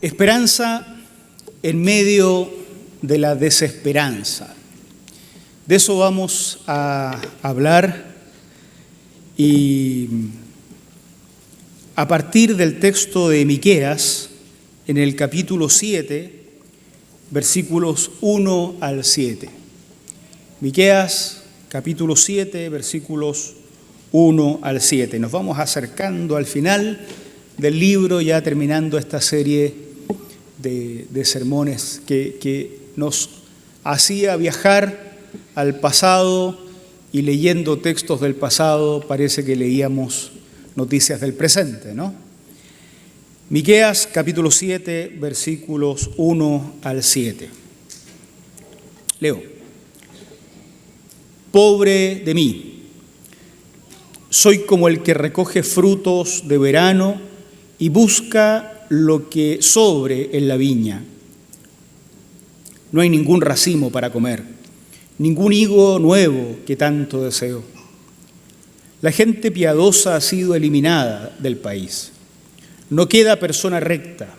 Esperanza en medio de la desesperanza. De eso vamos a hablar y a partir del texto de Miqueas, en el capítulo 7, versículos 1 al 7. Miqueas, capítulo 7, versículos 1 al 7. Nos vamos acercando al final del libro, ya terminando esta serie de sermones que nos hacía viajar al pasado y leyendo textos del pasado parece que leíamos noticias del presente, ¿no? Miqueas capítulo 7, versículos 1 al 7. Leo. Pobre de mí, soy como el que recoge frutos de verano y busca lo que sobre en la viña. No hay ningún racimo para comer, ningún higo nuevo que tanto deseo. La gente piadosa ha sido eliminada del país. No queda persona recta.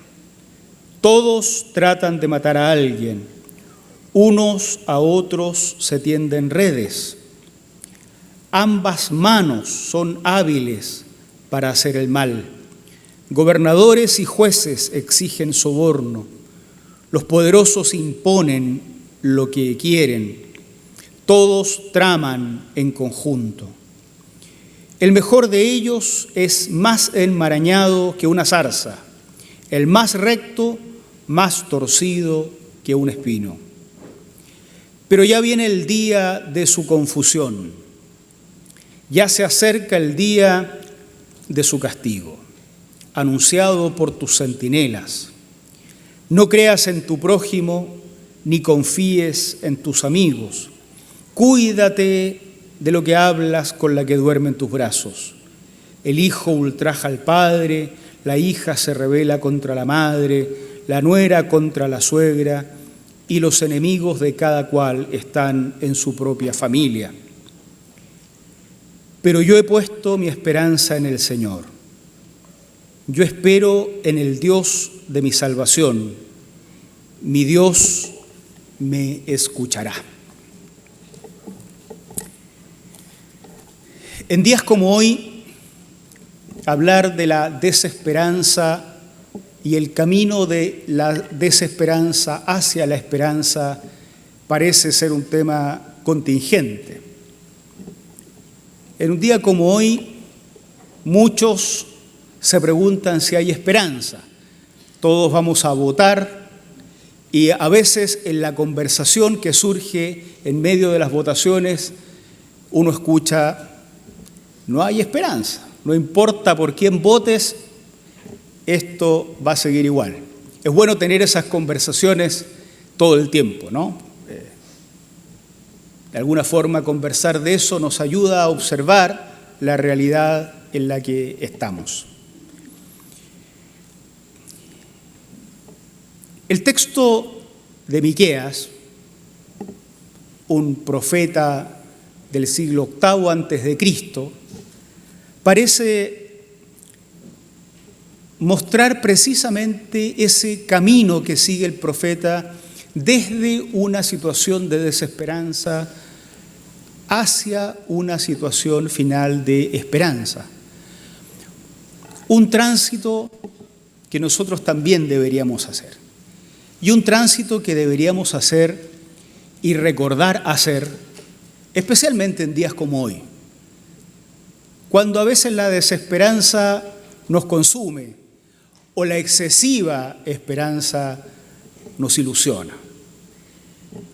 Todos tratan de matar a alguien. Unos a otros se tienden redes. Ambas manos son hábiles para hacer el mal. Gobernadores y jueces exigen soborno. Los poderosos imponen lo que quieren. Todos traman en conjunto. El mejor de ellos es más enmarañado que una zarza, el más recto, más torcido que un espino. Pero ya viene el día de su confusión. Ya se acerca el día de su castigo, anunciado por tus centinelas. No creas en tu prójimo, ni confíes en tus amigos. Cuídate de lo que hablas con la que duerme en tus brazos. El hijo ultraja al padre, la hija se rebela contra la madre, la nuera contra la suegra, y los enemigos de cada cual están en su propia familia. Pero yo he puesto mi esperanza en el Señor. Yo espero en el Dios de mi salvación. Mi Dios me escuchará. En días como hoy, hablar de la desesperanza y el camino de la desesperanza hacia la esperanza parece ser un tema contingente. En un día como hoy, muchos se preguntan si hay esperanza. Todos vamos a votar y a veces en la conversación que surge en medio de las votaciones, uno escucha: no hay esperanza, no importa por quién votes, esto va a seguir igual. Es bueno tener esas conversaciones todo el tiempo, ¿no? De alguna forma conversar de eso nos ayuda a observar la realidad en la que estamos. El texto de Miqueas, un profeta del siglo VIII antes de Cristo, parece mostrar precisamente ese camino que sigue el profeta desde una situación de desesperanza hacia una situación final de esperanza. Un tránsito que nosotros también deberíamos hacer. Y un tránsito que deberíamos hacer y recordar hacer, especialmente en días como hoy, cuando a veces la desesperanza nos consume o la excesiva esperanza nos ilusiona.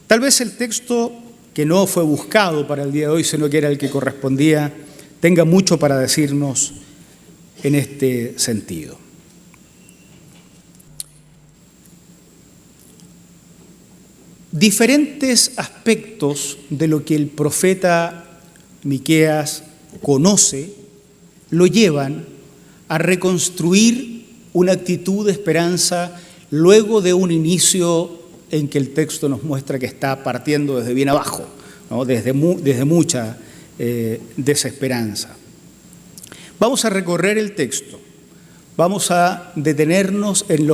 Tal vez el texto que no fue buscado para el día de hoy, sino que era el que correspondía, tenga mucho para decirnos en este sentido. Diferentes aspectos de lo que el profeta Miqueas conoce lo llevan a reconstruir una actitud de esperanza luego de un inicio en que el texto nos muestra que está partiendo desde bien abajo, ¿no? desde mucha desesperanza. Vamos a recorrer el texto vamos a detenernos en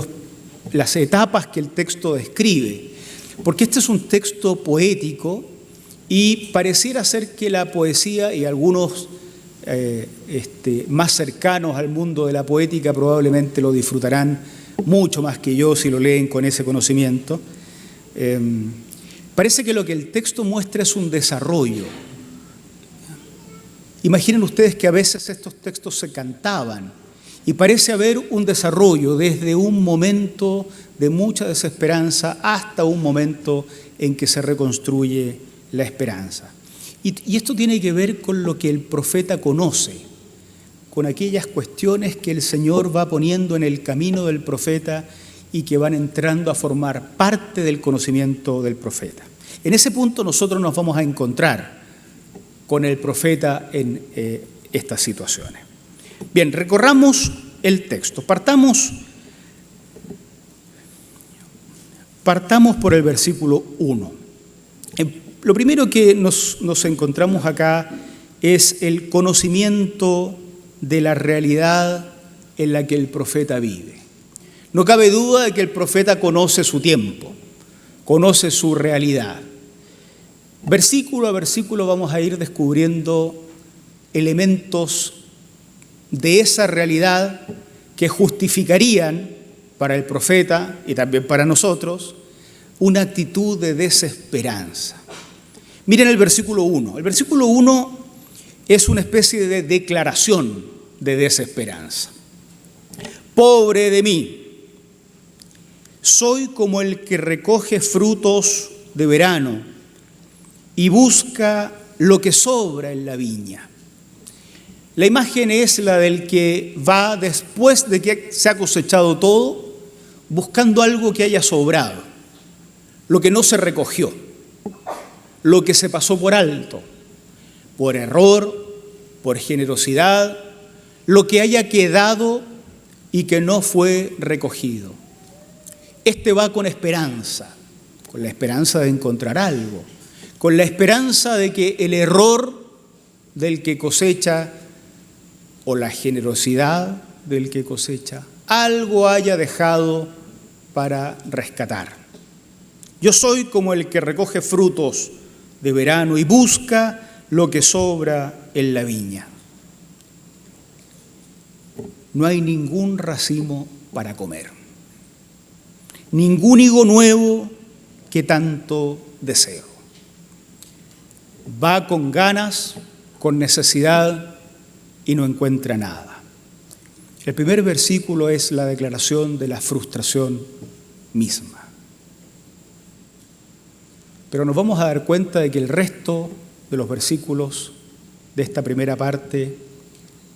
las etapas que el texto describe, porque este es un texto poético y pareciera ser que la poesía y algunos más cercanos al mundo de la poética probablemente lo disfrutarán mucho más que yo si lo leen con ese conocimiento. Parece que lo que el texto muestra es un desarrollo. Imaginen ustedes que a veces estos textos se cantaban y parece haber un desarrollo desde un momento de mucha desesperanza hasta un momento en que se reconstruye la esperanza. Y esto tiene que ver con lo que el profeta conoce, con aquellas cuestiones que el Señor va poniendo en el camino del profeta y que van entrando a formar parte del conocimiento del profeta. En ese punto nosotros nos vamos a encontrar con el profeta en estas situaciones. Bien, recorramos el texto. Partamos por el versículo 1. Lo primero que nos encontramos acá es el conocimiento de la realidad en la que el profeta vive. No cabe duda de que el profeta conoce su tiempo, conoce su realidad. Versículo a versículo vamos a ir descubriendo elementos de esa realidad que justificarían para el profeta y también para nosotros una actitud de desesperanza. Miren el versículo 1. El versículo 1 es una especie de declaración de desesperanza. Pobre de mí, soy como el que recoge frutos de verano y busca lo que sobra en la viña. La imagen es la del que va después de que se ha cosechado todo, buscando algo que haya sobrado, lo que no se recogió, lo que se pasó por alto, por error, por generosidad, lo que haya quedado y que no fue recogido. Este va con esperanza, con la esperanza de encontrar algo, con la esperanza de que el error del que cosecha o la generosidad del que cosecha algo haya dejado para rescatar. Yo soy como el que recoge frutos de verano y busca lo que sobra en la viña. No hay ningún racimo para comer, ningún higo nuevo que tanto deseo. Va con ganas, con necesidad y no encuentra nada. El primer versículo es la declaración de la frustración misma. Pero nos vamos a dar cuenta de que el resto de los versículos de esta primera parte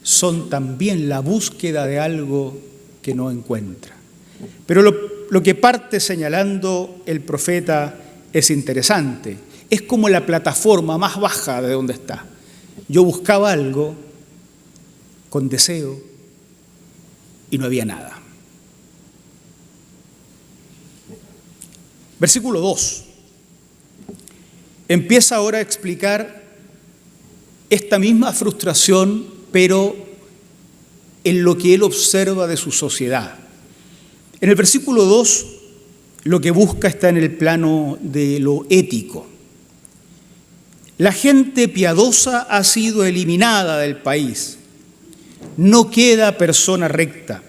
son también la búsqueda de algo que no encuentra. Pero lo que parte señalando el profeta es interesante. Es como la plataforma más baja de donde está. Yo buscaba algo con deseo y no había nada. Versículo 2. Empieza ahora a explicar esta misma frustración, pero en lo que él observa de su sociedad. En el versículo 2, lo que busca está en el plano de lo ético. La gente piadosa ha sido eliminada del país. No queda persona recta.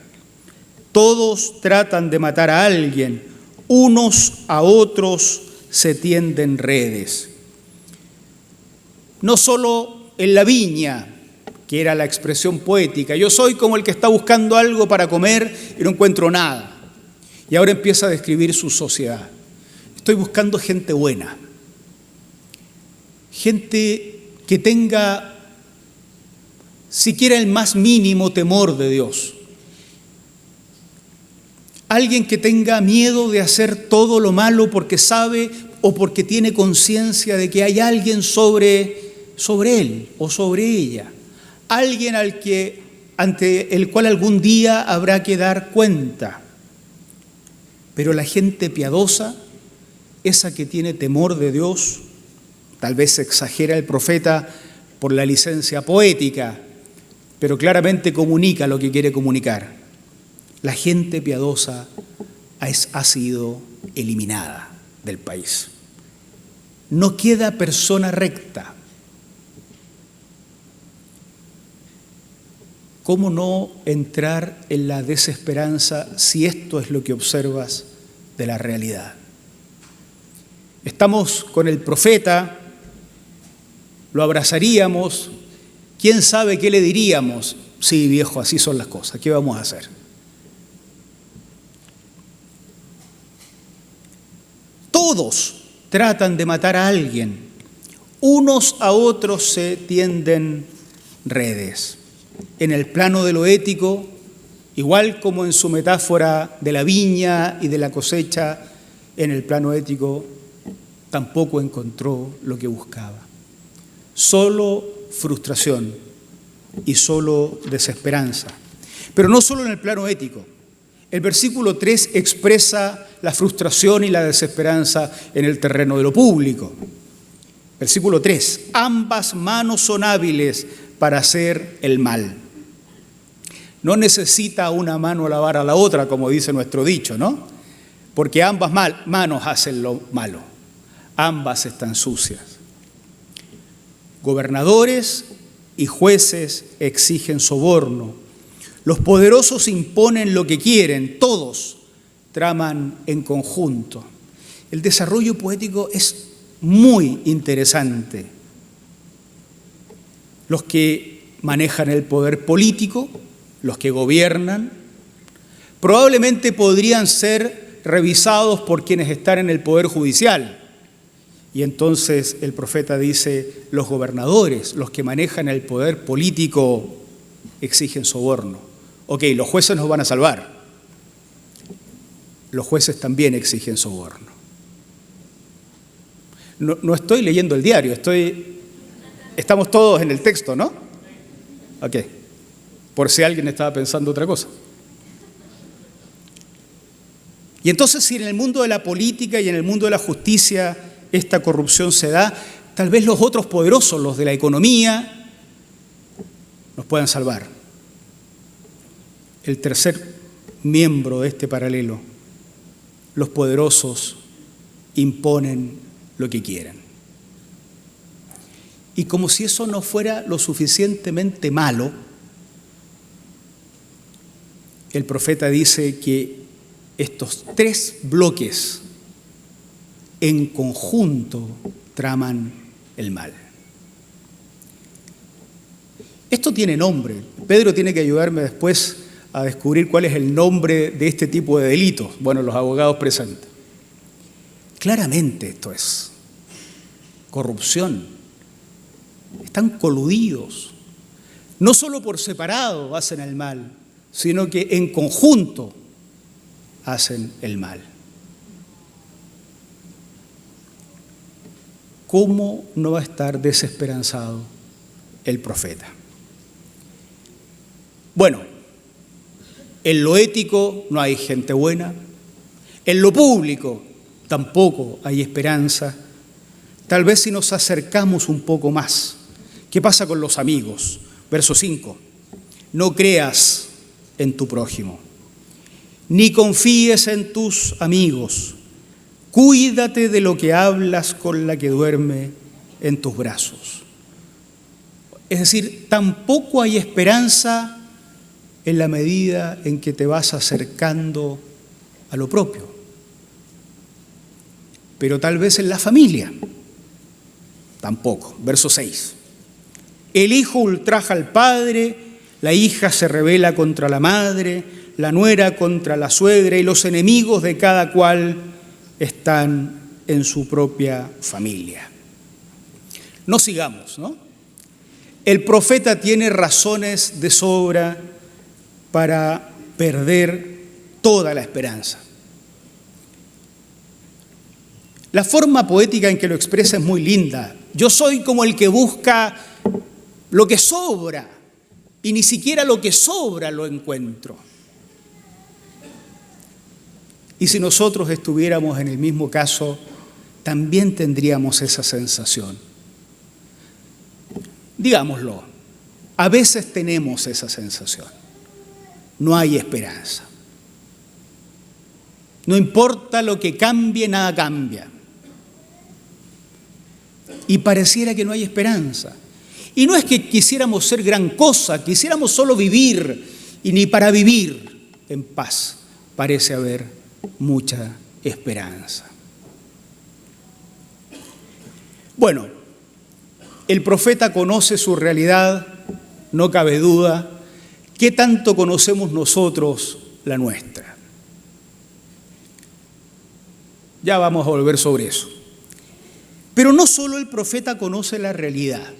Todos tratan de matar a alguien. Unos a otros se tienden redes. No solo en la viña, que era la expresión poética. Yo soy como el que está buscando algo para comer y no encuentro nada. Y ahora empieza a describir su sociedad. Estoy buscando gente buena. Gente que tenga siquiera el más mínimo temor de Dios. Alguien que tenga miedo de hacer todo lo malo porque sabe o porque tiene conciencia de que hay alguien sobre él o sobre ella. Alguien ante el cual algún día habrá que dar cuenta. Pero la gente piadosa, esa que tiene temor de Dios, tal vez exagera el profeta por la licencia poética, pero claramente comunica lo que quiere comunicar. La gente piadosa ha sido eliminada del país. No queda persona recta. ¿Cómo no entrar en la desesperanza si esto es lo que observas de la realidad? Estamos con el profeta, lo abrazaríamos, ¿quién sabe qué le diríamos? Sí, viejo, así son las cosas, ¿qué vamos a hacer? Todos tratan de matar a alguien, unos a otros se tienden redes. En el plano de lo ético, igual como en su metáfora de la viña y de la cosecha, en el plano ético tampoco encontró lo que buscaba. Solo frustración y solo desesperanza. Pero no solo en el plano ético. El versículo 3 expresa la frustración y la desesperanza en el terreno de lo público. Versículo 3, ambas manos son hábiles para hacer el mal. No necesita una mano lavar a la otra, como dice nuestro dicho, ¿no? Porque ambas manos hacen lo malo. Ambas están sucias. Gobernadores y jueces exigen soborno. Los poderosos imponen lo que quieren. Todos traman en conjunto. El desarrollo poético es muy interesante. Los que manejan el poder político, los que gobiernan, probablemente podrían ser revisados por quienes están en el poder judicial. Y entonces el profeta dice, los gobernadores, los que manejan el poder político, exigen soborno. Ok, los jueces nos van a salvar. Los jueces también exigen soborno. No estoy leyendo el diario, estamos todos en el texto, ¿no? Ok, por si alguien estaba pensando otra cosa. Y entonces, si en el mundo de la política y en el mundo de la justicia esta corrupción se da, tal vez los otros poderosos, los de la economía, nos puedan salvar. El tercer miembro de este paralelo, los poderosos imponen lo que quieren. Y como si eso no fuera lo suficientemente malo, el profeta dice que estos tres bloques en conjunto traman el mal. Esto tiene nombre. Pedro tiene que ayudarme después a descubrir cuál es el nombre de este tipo de delitos. Bueno, los abogados presentes. Claramente esto es corrupción. Están coludidos. No solo por separado hacen el mal, sino que en conjunto hacen el mal. ¿Cómo no va a estar desesperanzado el profeta? Bueno, en lo ético no hay gente buena, en lo público tampoco hay esperanza. Tal vez si nos acercamos un poco más. ¿Qué pasa con los amigos? Verso 5. No creas en tu prójimo, ni confíes en tus amigos. Cuídate de lo que hablas con la que duerme en tus brazos. Es decir, tampoco hay esperanza en la medida en que te vas acercando a lo propio. Pero tal vez en la familia, tampoco. Verso 6. El hijo ultraja al padre, la hija se rebela contra la madre, la nuera contra la suegra, y los enemigos de cada cual están en su propia familia. No sigamos, ¿no? El profeta tiene razones de sobra para perder toda la esperanza. La forma poética en que lo expresa es muy linda. Yo soy como el que busca lo que sobra, y ni siquiera lo que sobra lo encuentro. Y si nosotros estuviéramos en el mismo caso, también tendríamos esa sensación. Digámoslo, a veces tenemos esa sensación. No hay esperanza. No importa lo que cambie, nada cambia. Y pareciera que no hay esperanza. Y no es que quisiéramos ser gran cosa, quisiéramos solo vivir, y ni para vivir en paz parece haber mucha esperanza. Bueno, el profeta conoce su realidad, no cabe duda. ¿Qué tanto conocemos nosotros la nuestra? Ya vamos a volver sobre eso. Pero no solo el profeta conoce la realidad.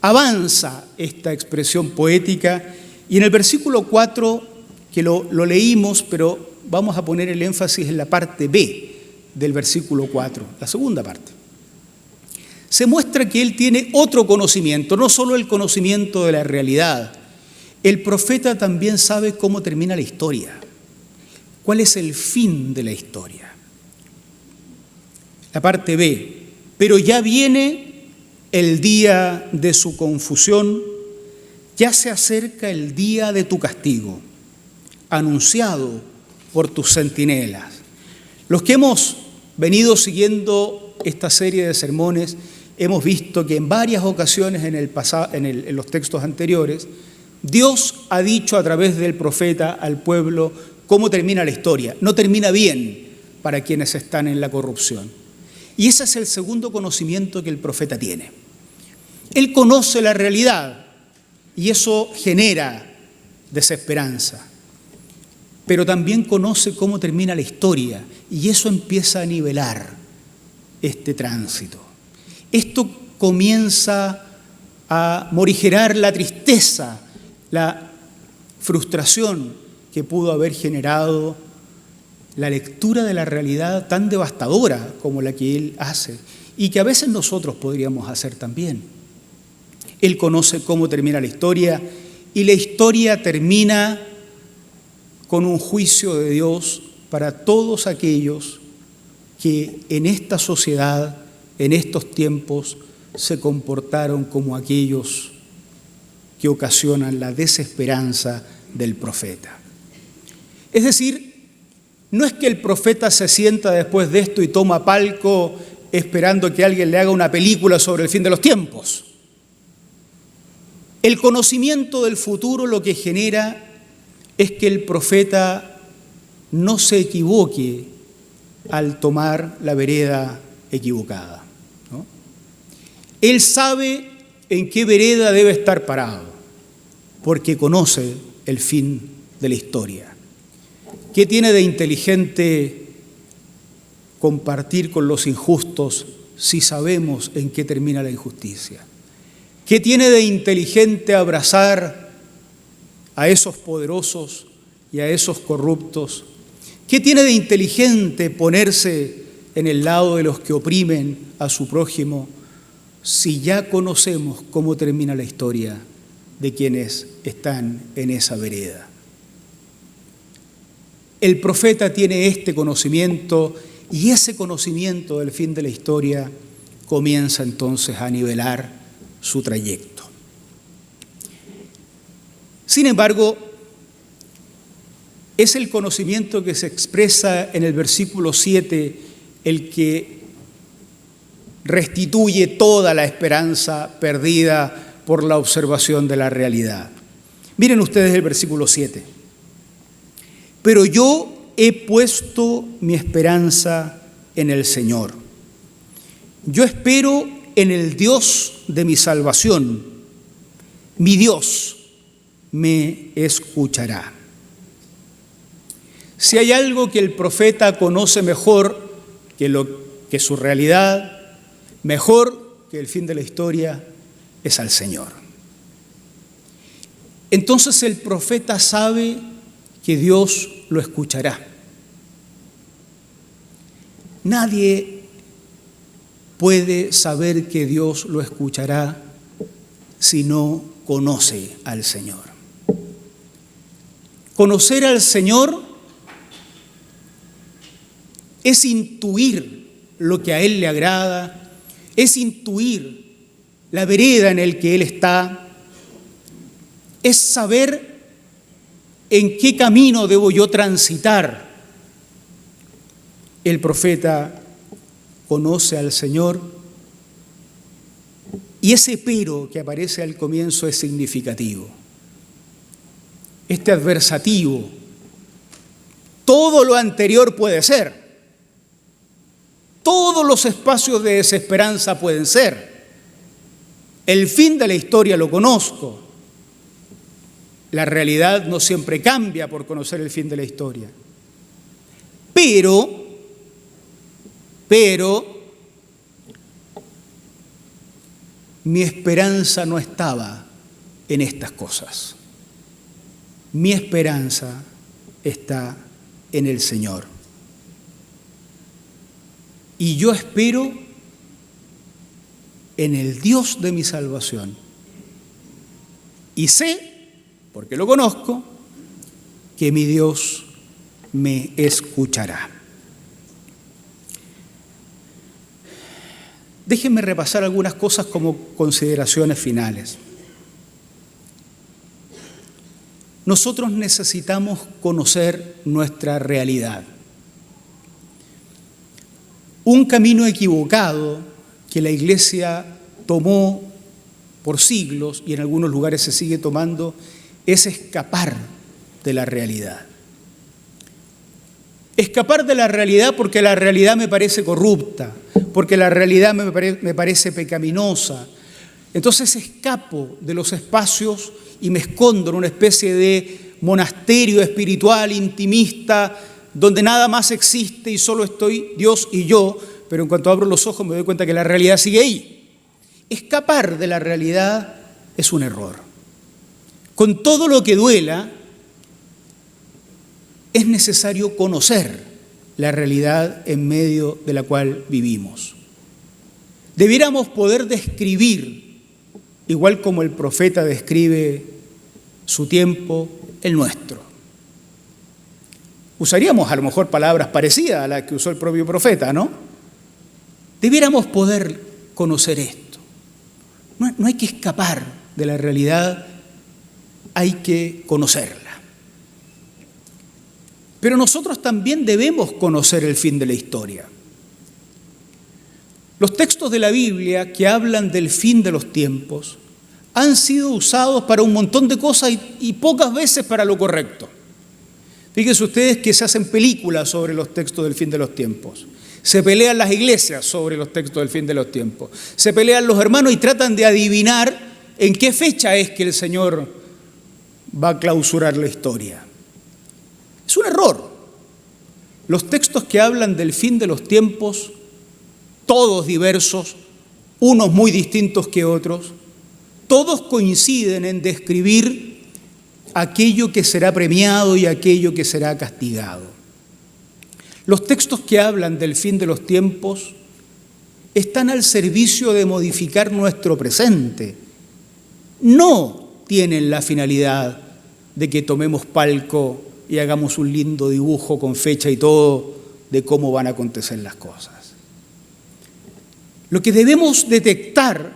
Avanza esta expresión poética y en el versículo 4, que lo leímos, pero vamos a poner el énfasis en la parte B del versículo 4, la segunda parte. Se muestra que él tiene otro conocimiento, no solo el conocimiento de la realidad. El profeta también sabe cómo termina la historia, cuál es el fin de la historia. La parte B, pero ya viene el día de su confusión, ya se acerca el día de tu castigo, anunciado por tus centinelas. Los que hemos venido siguiendo esta serie de sermones, hemos visto que en varias ocasiones en los textos anteriores, Dios ha dicho a través del profeta al pueblo cómo termina la historia. No termina bien para quienes están en la corrupción. Y ese es el segundo conocimiento que el profeta tiene. Él conoce la realidad y eso genera desesperanza. Pero también conoce cómo termina la historia y eso empieza a nivelar este tránsito. Esto comienza a morigerar la tristeza, la frustración que pudo haber generado la lectura de la realidad tan devastadora como la que él hace y que a veces nosotros podríamos hacer también. Él conoce cómo termina la historia y la historia termina con un juicio de Dios para todos aquellos que en esta sociedad, en estos tiempos, se comportaron como aquellos que ocasionan la desesperanza del profeta. Es decir, no es que el profeta se sienta después de esto y toma palco esperando que alguien le haga una película sobre el fin de los tiempos. El conocimiento del futuro lo que genera es que el profeta no se equivoque al tomar la vereda equivocada, ¿no? Él sabe en qué vereda debe estar parado, porque conoce el fin de la historia. ¿Qué tiene de inteligente compartir con los injustos si sabemos en qué termina la injusticia? ¿Qué tiene de inteligente abrazar a esos poderosos y a esos corruptos? ¿Qué tiene de inteligente ponerse en el lado de los que oprimen a su prójimo si ya conocemos cómo termina la historia de quienes están en esa vereda? El profeta tiene este conocimiento y ese conocimiento del fin de la historia comienza entonces a nivelar su trayecto. Sin embargo, es el conocimiento que se expresa en el versículo 7 el que restituye toda la esperanza perdida por la observación de la realidad. Miren ustedes el versículo 7. Pero yo he puesto mi esperanza en el Señor. Yo espero en el Dios de mi salvación. Mi Dios me escuchará. Si hay algo que el profeta conoce mejor que su realidad, mejor que el fin de la historia, es al Señor. Entonces el profeta sabe que Dios lo escuchará. Nadie puede saber que Dios lo escuchará si no conoce al Señor. Conocer al Señor es intuir lo que a Él le agrada, es intuir la vereda en la que Él está, es saber en qué camino debo yo transitar el profeta conoce al Señor y ese pero que aparece al comienzo es significativo. Este adversativo, todo lo anterior puede ser. Todos los espacios de desesperanza pueden ser. El fin de la historia lo conozco. La realidad no siempre cambia por conocer el fin de la historia. Pero, mi esperanza no estaba en estas cosas. Mi esperanza está en el Señor. Y yo espero en el Dios de mi salvación. Y sé, porque lo conozco, que mi Dios me escuchará. Déjenme repasar algunas cosas como consideraciones finales. Nosotros necesitamos conocer nuestra realidad. Un camino equivocado que la Iglesia tomó por siglos y en algunos lugares se sigue tomando es escapar de la realidad. Escapar de la realidad porque la realidad me parece corrupta, porque la realidad me parece pecaminosa. Entonces escapo de los espacios y me escondo en una especie de monasterio espiritual, intimista, donde nada más existe y solo estoy Dios y yo, pero en cuanto abro los ojos me doy cuenta que la realidad sigue ahí. Escapar de la realidad es un error. Con todo lo que duela, es necesario conocer la realidad en medio de la cual vivimos. Debiéramos poder describir, igual como el profeta describe su tiempo, el nuestro. Usaríamos a lo mejor palabras parecidas a las que usó el propio profeta, ¿no? Debiéramos poder conocer esto. No hay que escapar de la realidad, hay que conocerla. Pero nosotros también debemos conocer el fin de la historia. Los textos de la Biblia que hablan del fin de los tiempos han sido usados para un montón de cosas y pocas veces para lo correcto. Fíjense ustedes que se hacen películas sobre los textos del fin de los tiempos. Se pelean las iglesias sobre los textos del fin de los tiempos. Se pelean los hermanos y tratan de adivinar en qué fecha es que el Señor va a clausurar la historia. Es un error. Los textos que hablan del fin de los tiempos, todos diversos, unos muy distintos que otros, todos coinciden en describir aquello que será premiado y aquello que será castigado. Los textos que hablan del fin de los tiempos están al servicio de modificar nuestro presente. No tienen la finalidad de que tomemos palco y hagamos un lindo dibujo con fecha y todo de cómo van a acontecer las cosas. Lo que debemos detectar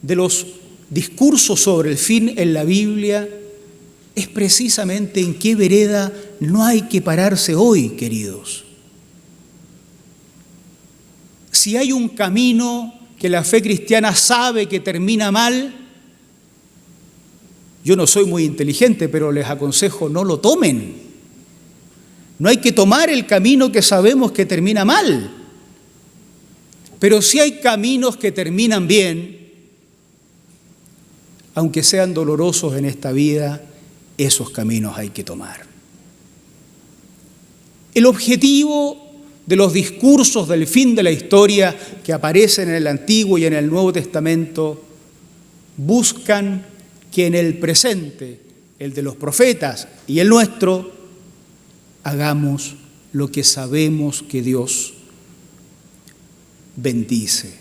de los discursos sobre el fin en la Biblia es precisamente en qué vereda no hay que pararse hoy, queridos. Si hay un camino que la fe cristiana sabe que termina mal, yo no soy muy inteligente, pero les aconsejo no lo tomen. No hay que tomar el camino que sabemos que termina mal. Pero si hay caminos que terminan bien, aunque sean dolorosos en esta vida, esos caminos hay que tomar. El objetivo de los discursos del fin de la historia que aparecen en el Antiguo y en el Nuevo Testamento buscan que en el presente, el de los profetas y el nuestro, hagamos lo que sabemos que Dios bendice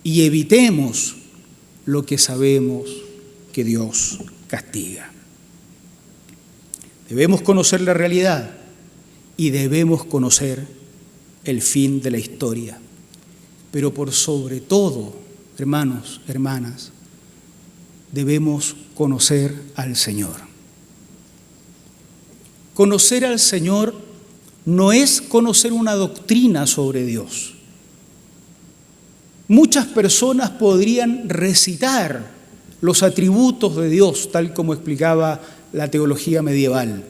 y evitemos lo que sabemos que Dios castiga. Debemos conocer la realidad y debemos conocer el fin de la historia. Pero por sobre todo, hermanos, hermanas, debemos conocer al Señor. Conocer al Señor no es conocer una doctrina sobre Dios. Muchas personas podrían recitar los atributos de Dios, tal como explicaba la teología medieval,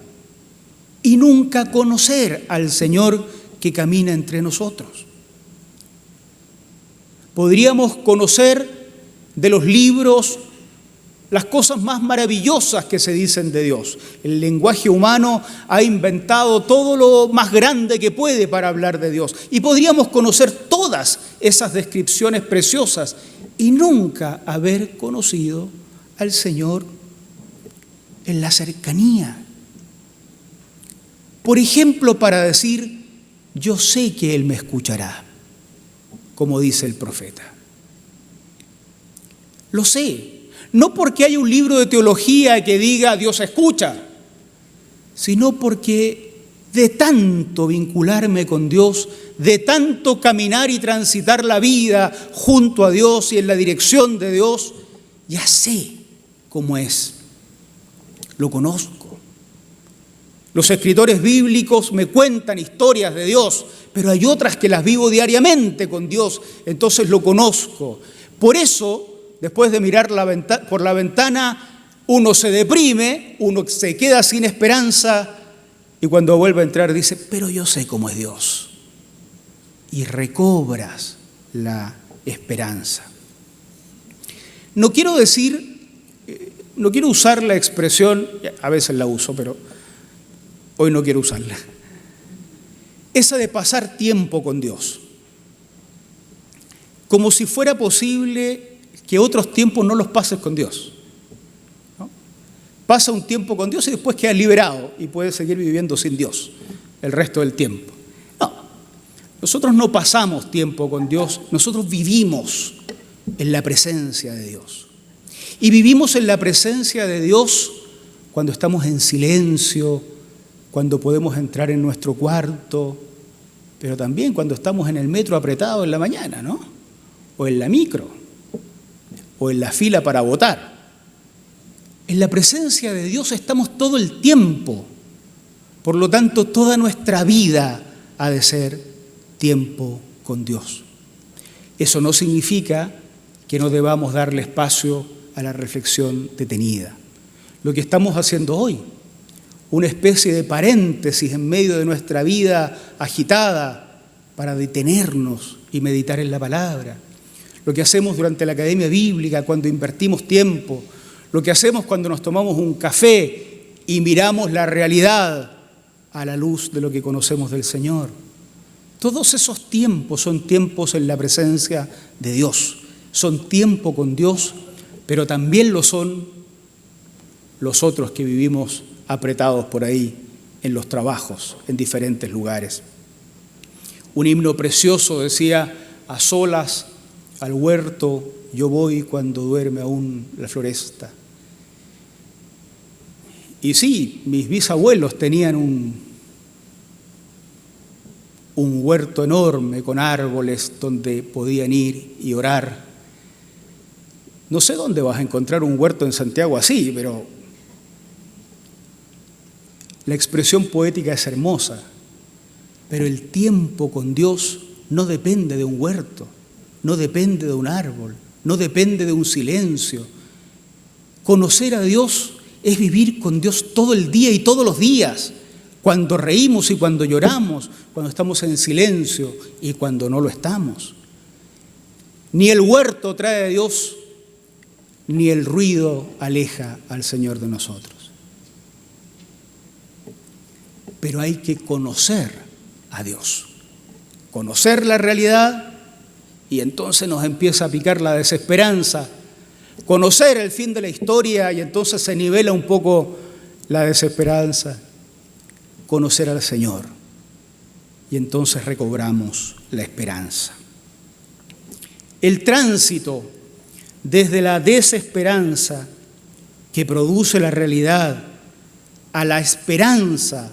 y nunca conocer al Señor que camina entre nosotros. Podríamos conocer de los libros las cosas más maravillosas que se dicen de Dios. El lenguaje humano ha inventado todo lo más grande que puede para hablar de Dios. Y podríamos conocer todas esas descripciones preciosas y nunca haber conocido al Señor en la cercanía. Por ejemplo, para decir, yo sé que Él me escuchará, como dice el profeta. Lo sé. No porque haya un libro de teología que diga Dios escucha, sino porque de tanto vincularme con Dios, de tanto caminar y transitar la vida junto a Dios y en la dirección de Dios, ya sé cómo es. Lo conozco. Los escritores bíblicos me cuentan historias de Dios, pero hay otras que las vivo diariamente con Dios, entonces lo conozco. Por eso, después de mirar por la ventana, uno se deprime, uno se queda sin esperanza y cuando vuelve a entrar dice, pero yo sé cómo es Dios. Y recobras la esperanza. No quiero usar la expresión, a veces la uso, pero hoy no quiero usarla, esa de pasar tiempo con Dios. Como si fuera posible que otros tiempos no los pases con Dios, ¿no? Pasa un tiempo con Dios y después queda liberado y puede seguir viviendo sin Dios el resto del tiempo. No, nosotros no pasamos tiempo con Dios, nosotros vivimos en la presencia de Dios. Y vivimos en la presencia de Dios cuando estamos en silencio, cuando podemos entrar en nuestro cuarto, pero también cuando estamos en el metro apretado en la mañana, ¿no? O en la micro, o en la fila para votar. En la presencia de Dios estamos todo el tiempo. Por lo tanto, toda nuestra vida ha de ser tiempo con Dios. Eso no significa que no debamos darle espacio a la reflexión detenida. Lo que estamos haciendo hoy, una especie de paréntesis en medio de nuestra vida agitada para detenernos y meditar en la palabra. Lo que hacemos durante la academia bíblica, cuando invertimos tiempo, lo que hacemos cuando nos tomamos un café y miramos la realidad a la luz de lo que conocemos del Señor. Todos esos tiempos son tiempos en la presencia de Dios, son tiempo con Dios, pero también lo son los otros que vivimos apretados por ahí en los trabajos, en diferentes lugares. Un himno precioso decía, a solas al huerto yo voy cuando duerme aún la floresta. Y sí, mis bisabuelos tenían un huerto enorme con árboles donde podían ir y orar. No sé dónde vas a encontrar un huerto en Santiago así, pero la expresión poética es hermosa. Pero el tiempo con Dios no depende de un huerto. No depende de un árbol, no depende de un silencio. Conocer a Dios es vivir con Dios todo el día y todos los días, cuando reímos y cuando lloramos, cuando estamos en silencio y cuando no lo estamos. Ni el huerto trae a Dios, ni el ruido aleja al Señor de nosotros. Pero hay que conocer a Dios, conocer la realidad. Y entonces nos empieza a picar la desesperanza, conocer el fin de la historia y entonces se nivela un poco la desesperanza, conocer al Señor y entonces recobramos la esperanza. El tránsito desde la desesperanza que produce la realidad a la esperanza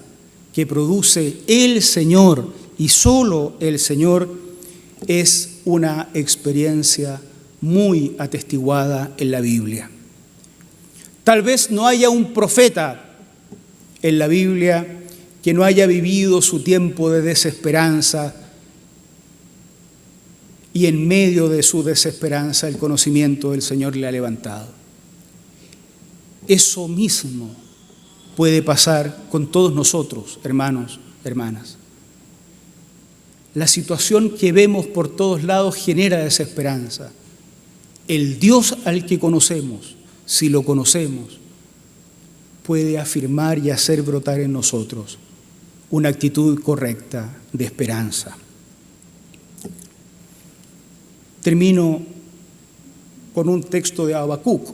que produce el Señor y solo el Señor es una experiencia muy atestiguada en la Biblia. Tal vez no haya un profeta en la Biblia que no haya vivido su tiempo de desesperanza y en medio de su desesperanza el conocimiento del Señor le ha levantado. Eso mismo puede pasar con todos nosotros, hermanos, hermanas. La situación que vemos por todos lados genera desesperanza. El Dios al que conocemos, si lo conocemos, puede afirmar y hacer brotar en nosotros una actitud correcta de esperanza. Termino con un texto de Habacuc,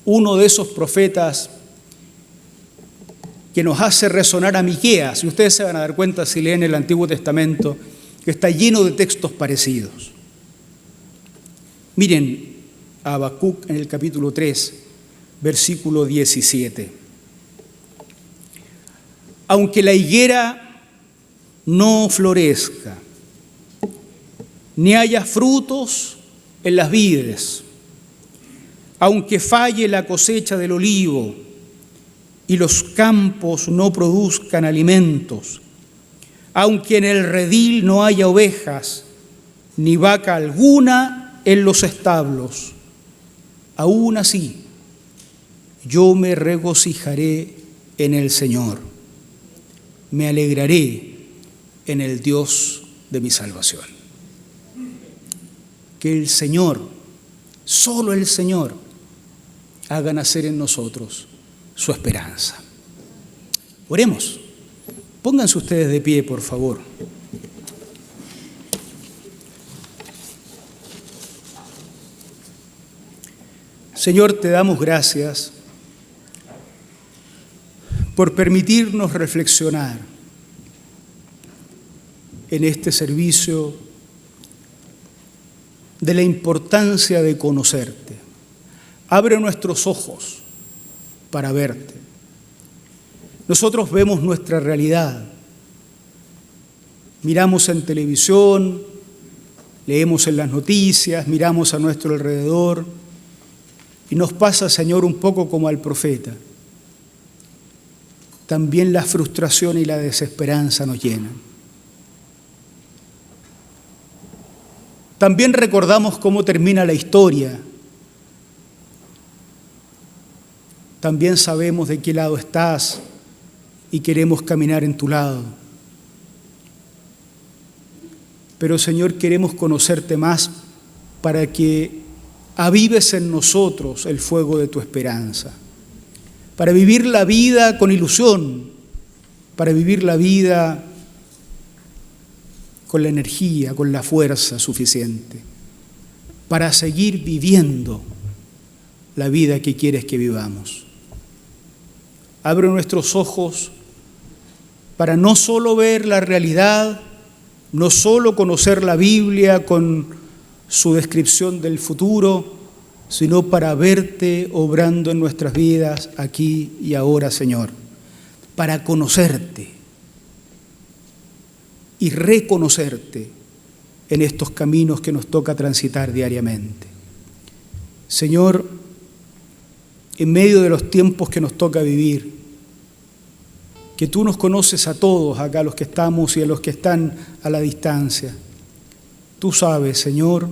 uno de esos profetas que nos hace resonar a Miqueas, y ustedes se van a dar cuenta si leen el Antiguo Testamento, que está lleno de textos parecidos. Miren a Habacuc en el capítulo 3, versículo 17. Aunque la higuera no florezca, ni haya frutos en las vides, aunque falle la cosecha del olivo y los campos no produzcan alimentos, aunque en el redil no haya ovejas, ni vaca alguna en los establos, aún así yo me regocijaré en el Señor, me alegraré en el Dios de mi salvación. Que el Señor, solo el Señor, haga nacer en nosotros su esperanza. Oremos. Pónganse ustedes de pie, por favor. Señor, te damos gracias por permitirnos reflexionar en este servicio de la importancia de conocerte. Abre nuestros ojos para verte. Nosotros vemos nuestra realidad, miramos en televisión, leemos en las noticias, miramos a nuestro alrededor y nos pasa, Señor, un poco como al profeta. También la frustración y la desesperanza nos llenan. También recordamos cómo termina la historia. También sabemos de qué lado estás y queremos caminar en tu lado. Pero, Señor, queremos conocerte más para que avives en nosotros el fuego de tu esperanza, para vivir la vida con ilusión, para vivir la vida con la energía, con la fuerza suficiente, para seguir viviendo la vida que quieres que vivamos. Abre nuestros ojos para no solo ver la realidad, no solo conocer la Biblia con su descripción del futuro, sino para verte obrando en nuestras vidas aquí y ahora, Señor, para conocerte y reconocerte en estos caminos que nos toca transitar diariamente. Señor, en medio de los tiempos que nos toca vivir, que tú nos conoces a todos acá, a los que estamos y a los que están a la distancia. Tú sabes, Señor,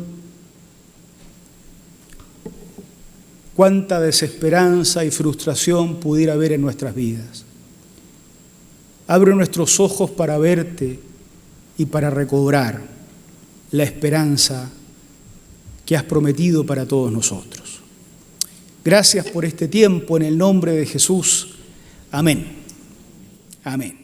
cuánta desesperanza y frustración pudiera haber en nuestras vidas. Abre nuestros ojos para verte y para recobrar la esperanza que has prometido para todos nosotros. Gracias por este tiempo, en el nombre de Jesús. Amén. Amén.